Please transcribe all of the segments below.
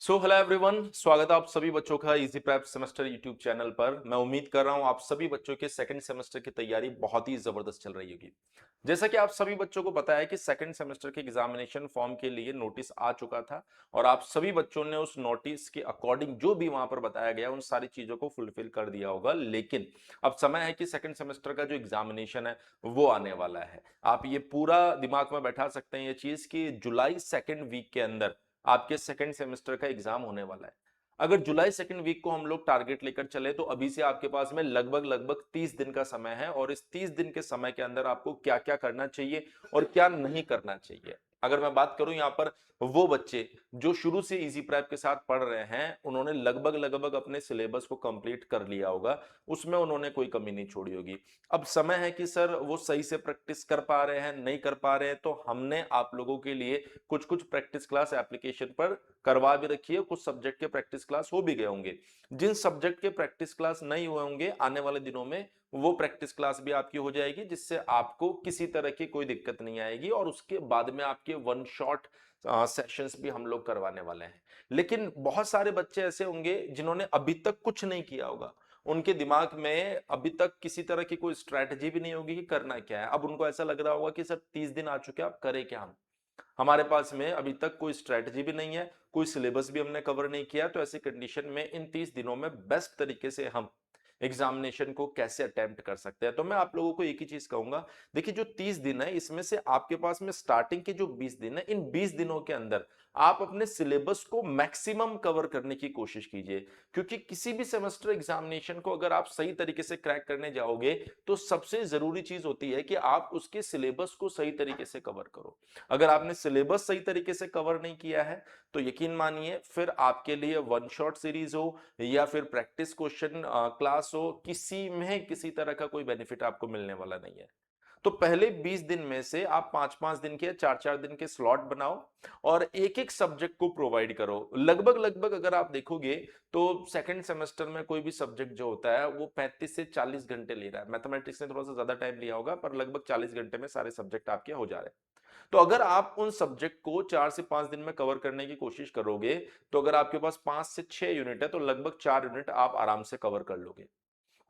Hello everyone, स्वागत है आप सभी बच्चों का easy prep semester YouTube channel पर। मैं उम्मीद कर रहा हूं आप सभी बच्चों के सेकंड सेमेस्टर की तैयारी बहुत ही जबरदस्त चल रही होगी। जैसा कि आप सभी बच्चों को पता है कि सेकंड सेमेस्टर के एग्जामिनेशन फॉर्म के लिए नोटिस आ चुका था और आप सभी बच्चों ने उस नोटिस के अकॉर्डिंग जो भी वहां पर बताया गया उन सारी चीजों को फुलफिल कर दिया होगा। लेकिन अब समय है कि सेकंड सेमेस्टर का जो एग्जामिनेशन है वो आने वाला है। आप ये पूरा दिमाग में बैठा सकते हैं ये चीज कि जुलाई सेकेंड वीक के अंदर आपके सेकंड सेमेस्टर का एग्जाम होने वाला है। अगर जुलाई सेकंड वीक को हम लोग टारगेट लेकर चले तो अभी से आपके पास में लगभग लगभग 30 दिन का समय है और इस 30 दिन के समय के अंदर आपको क्या क्या करना चाहिए और क्या नहीं करना चाहिए। अगर मैं बात करूं यहाँ पर वो बच्चे जो शुरू से इजी प्रेप के साथ पढ़ रहे हैं उन्होंने लगभग लगभग अपने सिलेबस को कंप्लीट कर लिया होगा, उसमें उन्होंने कोई कमी नहीं छोड़ी होगी। अब समय है कि सर वो सही से प्रैक्टिस कर पा रहे हैं नहीं कर पा रहे हैं, तो हमने आप लोगों के लिए कुछ कुछ प्रैक्टिस क्लास एप्लीकेशन पर करवा भी रखी है। कुछ सब्जेक्ट के प्रैक्टिस क्लास हो भी गए होंगे। जिन सब्जेक्ट के प्रैक्टिस क्लास नहीं हुए होंगे आने वाले दिनों में वो प्रैक्टिस क्लास भी आपकी हो जाएगी, जिससे आपको किसी तरह की कोई दिक्कत नहीं आएगी और उसके बाद में आपके वन शॉट सेशंस भी हम लोग करवाने वाले हैं। लेकिन बहुत सारे बच्चे ऐसे होंगे जिन्होंने अभी तक कुछ नहीं किया होगा, उनके दिमाग में अभी तक किसी तरह की कोई स्ट्रैटेजी भी नहीं होगी कि करना क्या है। अब उनको ऐसा लग रहा होगा कि सर 30 दिन आ चुके हैं, अब करें क्या हम? हमारे पास में अभी तक कोई स्ट्रैटेजी भी नहीं है, कोई सिलेबस भी हमने कवर नहीं किया, तो ऐसी कंडीशन में इन 30 दिनों में बेस्ट तरीके से हम एग्जामिनेशन को कैसे अटेम्प्ट कर सकते हैं। तो मैं आप लोगों को एक ही चीज कहूंगा, देखिए जो 30 दिन है इसमें से आपके पास में स्टार्टिंग के जो 20 दिन है, इन 20 दिनों के अंदर आप अपने सिलेबस को मैक्सिमम कवर करने की कोशिश कीजिए। क्योंकि किसी भी सेमेस्टर एग्जामिनेशन को अगर आप सही तरीके से क्रैक करने जाओगे तो सबसे जरूरी चीज होती है कि आप उसके सिलेबस को सही तरीके से कवर करो। अगर आपने सिलेबस सही तरीके से कवर नहीं किया है तो यकीन मानिए फिर आपके लिए वन शॉट सीरीज हो या फिर प्रैक्टिस क्वेश्चन क्लास हो, किसी में किसी तरह का कोई बेनिफिट आपको मिलने वाला नहीं है। तो पहले 20 दिन में से आप 5-5 दिन के 4-4 दिन के स्लॉट बनाओ और एक एक सब्जेक्ट को प्रोवाइड करो। लगभग लगभग अगर आप देखोगे तो सेकंड सेमेस्टर में कोई भी सब्जेक्ट जो होता है वो 35 से 40 घंटे ले रहा है। मैथमेटिक्स ने थोड़ा सा ज्यादा टाइम लिया होगा पर लगभग 40 घंटे में सारे सब्जेक्ट आपके हो जा रहे हैं। तो अगर आप उन सब्जेक्ट को 4 से 5 दिन में कवर करने की कोशिश करोगे तो अगर आपके पास 5 से 6 यूनिट है तो लगभग 4 यूनिट आप आराम से कवर कर लोगे।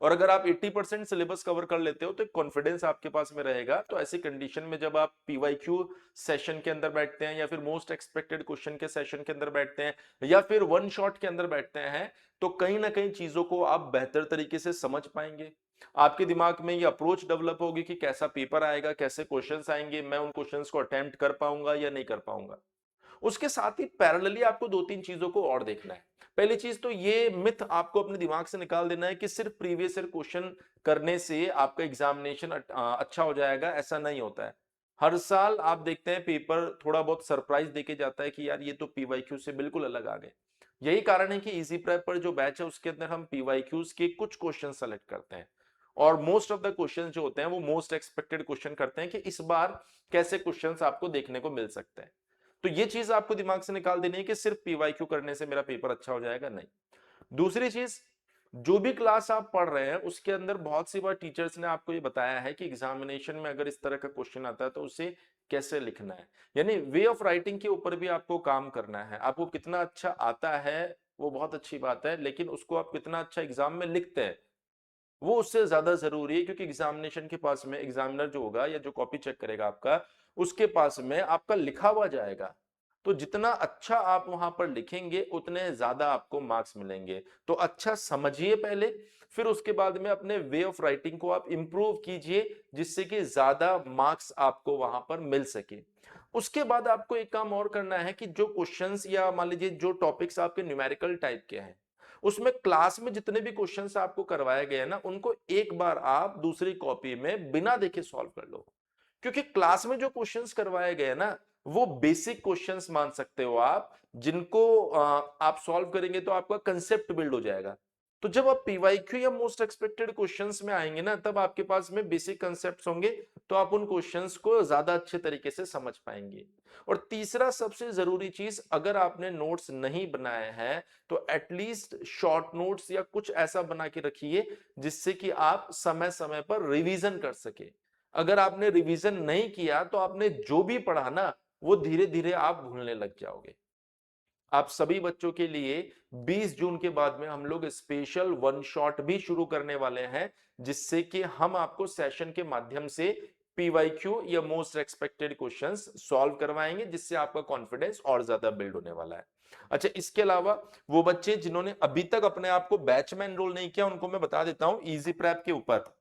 और अगर आप 80% सिलेबस कवर कर लेते हो तो कॉन्फिडेंस आपके पास में रहेगा। तो ऐसी कंडीशन में जब आप पीवाईक्यू सेशन के अंदर बैठते हैं या फिर मोस्ट एक्सपेक्टेड क्वेश्चन के सेशन के अंदर बैठते हैं या फिर वन शॉट के अंदर बैठते हैं तो कहीं ना कहीं चीजों को आप बेहतर तरीके से समझ पाएंगे। आपके दिमाग में ये अप्रोच डेवलप होगी कि कैसा पेपर आएगा, कैसे क्वेश्चंस आएंगे, मैं उन क्वेश्चंस को अटेम्प्ट कर पाऊंगा या नहीं कर पाऊंगा। उसके साथ ही पैरेलली आपको दो तीन चीजों को और देखना है। पहली चीज तो ये मिथ आपको अपने दिमाग से निकाल देना है कि सिर्फ प्रीवियस ईयर क्वेश्चन करने से आपका एग्जामिनेशन अच्छा हो जाएगा, ऐसा नहीं होता है। हर साल आप देखते हैं पेपर थोड़ा बहुत सरप्राइज देके जाता है कि यार ये तो पीवाईक्यू से बिल्कुल अलग आ गए। यही कारण है कि इजी प्रेप पर जो बैच है उसके अंदर हम पीवाईक्यूज के कुछ क्वेश्चन सेलेक्ट करते हैं और मोस्ट ऑफ द क्वेश्चन जो होते हैं वो मोस्ट एक्सपेक्टेड क्वेश्चन करते हैं कि इस बार कैसे क्वेश्चंस आपको देखने को मिल सकते हैं। तो ये चीज आपको दिमाग से निकाल देनी है कि सिर्फ पीवाईक्यू करने से मेरा पेपर अच्छा हो जाएगा, नहीं। दूसरी चीज, जो भी क्लास आप पढ़ रहे हैं उसके अंदर बहुत सी बार टीचर्स ने आपको ये बताया है कि एग्जामिनेशन में अगर इस तरह का क्वेश्चन आता है तो उसे कैसे लिखना है। यानी वे ऑफ राइटिंग के ऊपर भी आपको काम करना है। आपको कितना अच्छा आता है वो बहुत अच्छी बात है, लेकिन उसको आप कितना अच्छा एग्जाम में लिखते हैं वो उससे ज्यादा जरूरी है। क्योंकि एग्जामिनेशन के पास में एग्जामिनर जो होगा या जो कॉपी चेक करेगा आपका, उसके पास में आपका लिखा हुआ जाएगा। तो जितना अच्छा आप वहां पर लिखेंगे उतने ज्यादा आपको मार्क्स मिलेंगे। तो अच्छा समझिए पहले, फिर उसके बाद में अपने वे ऑफ राइटिंग को आप इंप्रूव कीजिए जिससे कि ज्यादा मार्क्स आपको वहां पर मिल सके। उसके बाद आपको एक काम और करना है कि जो क्वेश्चंस या मान लीजिए जो टॉपिक्स आपके न्यूमेरिकल टाइप के हैं उसमें क्लास में जितने भी क्वेश्चंस आपको करवाए गए हैं ना उनको एक बार आप दूसरी कॉपी में बिना देखे सॉल्व कर लो। क्योंकि क्लास में जो क्वेश्चंस करवाए गए ना वो बेसिक क्वेश्चंस मान सकते हो आप, जिनको आप सॉल्व करेंगे तो आपका कंसेप्ट बिल्ड हो जाएगा। तो जब आप पीवाईक्यू या मोस्ट एक्सपेक्टेड क्वेश्चंस में आएंगे ना तब आपके पास में बेसिक कंसेप्ट्स होंगे, तो आप उन क्वेश्चंस को ज्यादा अच्छे तरीके से समझ पाएंगे। और तीसरा सबसे जरूरी चीज, अगर आपने नोट्स नहीं बनाए हैं तो एटलीस्ट शॉर्ट नोट्स या कुछ ऐसा बना के रखिए जिससे कि आप समय समय पर रिवीजन कर सके। अगर आपने रिवीजन नहीं किया तो आपने जो भी पढ़ा ना वो धीरे धीरे आप भूलने लग जाओगे। आप सभी बच्चों के लिए 20 जून के बाद में हम लोग स्पेशल वन शॉट भी शुरू करने वाले हैं, जिससे कि हम आपको सेशन के माध्यम से पीवाईक्यू या मोस्ट एक्सपेक्टेड क्वेश्चंस सॉल्व करवाएंगे, जिससे आपका कॉन्फिडेंस और ज्यादा बिल्ड होने वाला है। अच्छा, इसके अलावा वो बच्चे जिन्होंने अभी तक अपने आप को बैच में एनरोल नहीं किया, उनको मैं बता देता हूं इजी प्रेप के ऊपर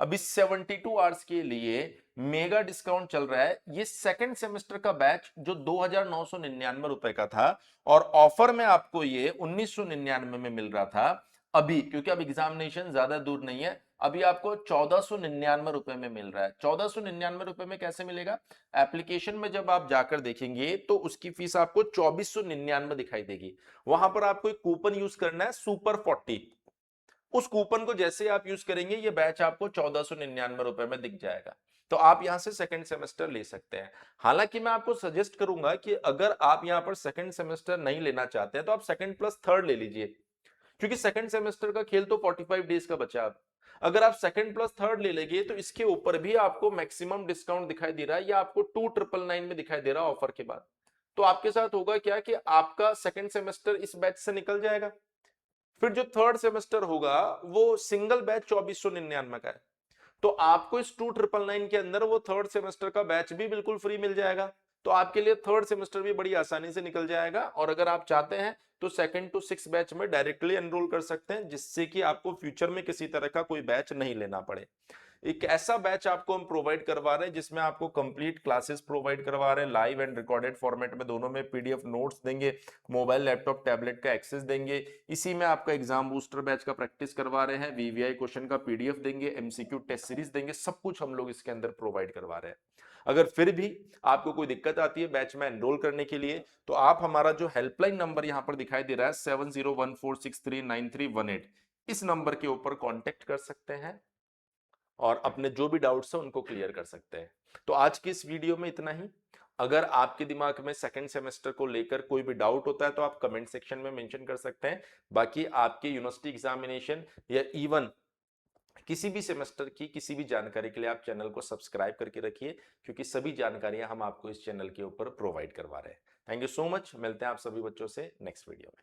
अभी 72 आवर्स के लिए मेगा डिस्काउंट चल रहा है। ये सेकंड सेमेस्टर का बैच जो 2999 रुपए का था, और ऑफर में आपको ये 1999 में मिल रहा था। अभी क्योंकि अब एग्जामिनेशन ज्यादा दूर नहीं है, अभी आपको 1499 रुपए में मिल रहा है। 1499 रुपए में कैसे मिलेगा? एप्लीकेशन में जब आप जाकर देखेंगे तो उसकी फीस आपको 2499 दिखाई देगी। वहां पर आपको एक कूपन यूज करना है सुपर 40। उस कूपन को जैसे आप यूज करेंगे ये बैच आपको 1499 रुपए में दिख जाएगा। तो आप यहां से सेकंड सेमेस्टर ले सकते हैं। हालांकि मैं आपको सजेस्ट करूंगा कि अगर आप यहां पर सेकंड सेमेस्टर नहीं लेना चाहते हैं तो आप सेकंड प्लस थर्ड ले लीजिए, क्योंकि सेकंड सेमेस्टर का खेल तो 45 डेज का बचा। अब अगर आप सेकंड प्लस थर्ड ले लेंगे तो इसके ऊपर भी आपको मैक्सिमम डिस्काउंट दिखाई दे रहा है, या आपको 2999 में दिखाई दे रहा है ऑफर के बाद। तो आपके साथ होगा क्या कि आपका सेकंड सेमेस्टर इस बैच से निकल जाएगा। फिर जो थर्ड सेमेस्टर होगा वो सिंगल बैच 2499 का है, तो आपको इस 2999 के अंदर वो थर्ड सेमेस्टर का बैच भी बिल्कुल फ्री मिल जाएगा। तो आपके लिए थर्ड सेमेस्टर भी बड़ी आसानी से निकल जाएगा, और अगर आप चाहते हैं तो सेकंड टू सिक्स बैच में डायरेक्टली एनरोल कर सकते हैं, जिससे कि आपको फ्यूचर में किसी तरह का कोई बैच नहीं लेना पड़े। एक ऐसा बैच आपको हम प्रोवाइड करवा रहे हैं जिसमें आपको कंप्लीट क्लासेस प्रोवाइड करवा रहे हैं, लाइव एंड रिकॉर्डेड फॉर्मेट में, दोनों में पीडीएफ नोट्स देंगे, मोबाइल लैपटॉप टैबलेट का एक्सेस देंगे। इसी में आपका एग्जाम बूस्टर बैच का प्रैक्टिस करवा रहे हैं, वीवीआई क्वेश्चन का पीडीएफ देंगे, एमसीक्यू टेस्ट सीरीज देंगे, सब कुछ हम लोग इसके अंदर प्रोवाइड करवा रहे हैं। अगर फिर भी आपको कोई दिक्कत आती है बैच में एनरोल करने के लिए, तो आप हमारा जो हेल्पलाइन नंबर यहां पर दिखाई दे रहा है 7014639318, इस नंबर के ऊपर कॉन्टेक्ट कर सकते हैं और अपने जो भी डाउट्स हैं उनको क्लियर कर सकते हैं। तो आज की इस वीडियो में इतना ही। अगर आपके दिमाग में सेकंड सेमेस्टर को लेकर कोई भी डाउट होता है तो आप कमेंट सेक्शन में मेंशन कर सकते हैं। बाकी आपके यूनिवर्सिटी एग्जामिनेशन या इवन किसी भी सेमेस्टर की किसी भी जानकारी के लिए आप चैनल को सब्सक्राइब करके रखिए, क्योंकि सभी जानकारियां हम आपको इस चैनल के ऊपर प्रोवाइड करवा रहे हैं। Thank you so much. मिलते हैं आप सभी बच्चों से नेक्स्ट वीडियो में।